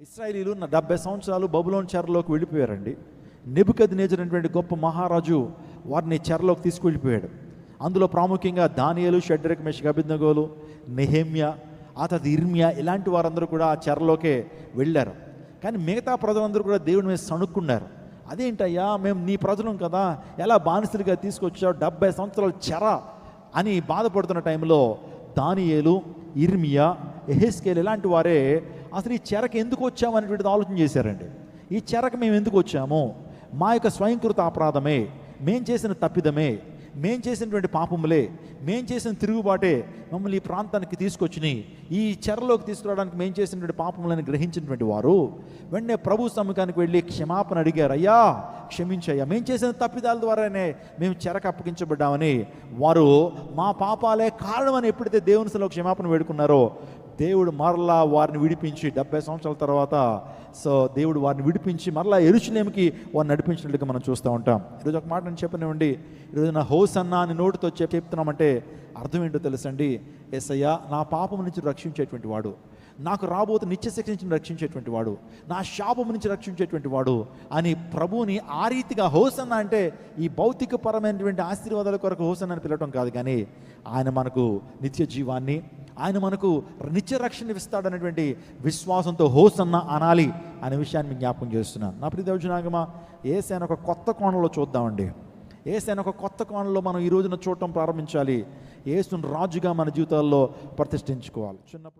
ఇశ్రాయేలీలు 70 సంవత్సరాలు బబులోను చెరలోకి వెళ్ళిపోయారండి. నెబుకద్నెజరు అనేటువంటి గొప్ప మహారాజు వారిని చెరలోకి తీసుకువెళ్ళిపోయాడు. అందులో ప్రాముఖ్యంగా దానియేలు, షడ్రక్, మెషక్, అబేద్నెగోలు, నెహెమ్యా, ఆ తర్వాత ఇర్మియా ఇలాంటి వారందరూ కూడా ఆ చెరలోకే వెళ్ళారు. కానీ మిగతా ప్రజలందరూ కూడా దేవుని మీద సణుక్కున్నారు. అదేంటయ్యా, మేము నీ ప్రజలం కదా, ఎలా బానిసలుగా తీసుకొచ్చావు, 70 సంవత్సరాలు చెర అని బాధపడుతున్న టైంలో దానియేలు, ఇర్మియా, యెహెజ్కేలు ఇలాంటి వారే అసలు ఈ చెరకు ఎందుకు వచ్చాము అనేటువంటిది ఆలోచన చేశారండి. ఈ చెరకు మేము ఎందుకు వచ్చాము, మా యొక్క స్వయంకృత అపరాధమే, మేం చేసిన తప్పిదమే, మేం చేసినటువంటి పాపములే, మేం చేసిన తిరుగుబాటే మమ్మల్ని ఈ ప్రాంతానికి తీసుకొచ్చినాయి, ఈ చెరలోకి తీసుకురావడానికి మేం చేసినటువంటి పాపములను గ్రహించినటువంటి వారు వెంటనే ప్రభు సముఖానికి వెళ్ళి క్షమాపణ అడిగారు. అయ్యా క్షమించయ్యా, మేము చేసిన తప్పిదాల ద్వారానే మేము చెరకు అప్పగించబడ్డామని, వారు మా పాపాలే కారణమని ఎప్పుడైతే దేవుని సన్నిధిలో క్షమాపణ వేడుకున్నారో దేవుడు మరలా వారిని విడిపించి 70 సంవత్సరాల తర్వాత దేవుడు వారిని విడిపించి మరలా యెరూషలేముకి వారిని నడిపించినట్లుగా మనం చూస్తూ ఉంటాం. ఈరోజు ఒక మాట నేను చెప్పనివ్వండి, ఈరోజు నా హోసన్నా అని నోటితో చెప్తున్నామంటే అర్థం ఏంటో తెలుసండి. యేసయ్య నా పాపం నుంచి రక్షించేటువంటి వాడు, నాకు రాబోతు నిత్య శిక్ష నుంచి రక్షించేటువంటి వాడు, నా శాపం నుంచి రక్షించేటువంటి వాడు అని ప్రభువుని ఆ రీతిగా హోసన్నా అంటే ఈ భౌతికపరమైనటువంటి ఆశీర్వాదాల కొరకు హోసన్నా అని పిలవటం కాదు, కానీ ఆయన మనకు నిత్య జీవాన్ని, ఆయన మనకు నిత్య రక్షణ ఇస్తాడనేటువంటి విశ్వాసంతో హోసన్నా అనాలి అనే విషయాన్ని మీకు జ్ఞాపకం చేస్తున్నాను. నా ప్రియ దైవజనాంగమా, యేసయ్యను ఒక కొత్త కోణంలో చూద్దామండి. యేసయ్యను ఒక కొత్త కోణంలో మనం ఈ రోజున చూడటం ప్రారంభించాలి. యేసును రాజుగా మన జీవితాల్లో ప్రతిష్ఠించుకోవాలి. చిన్నప్పుడు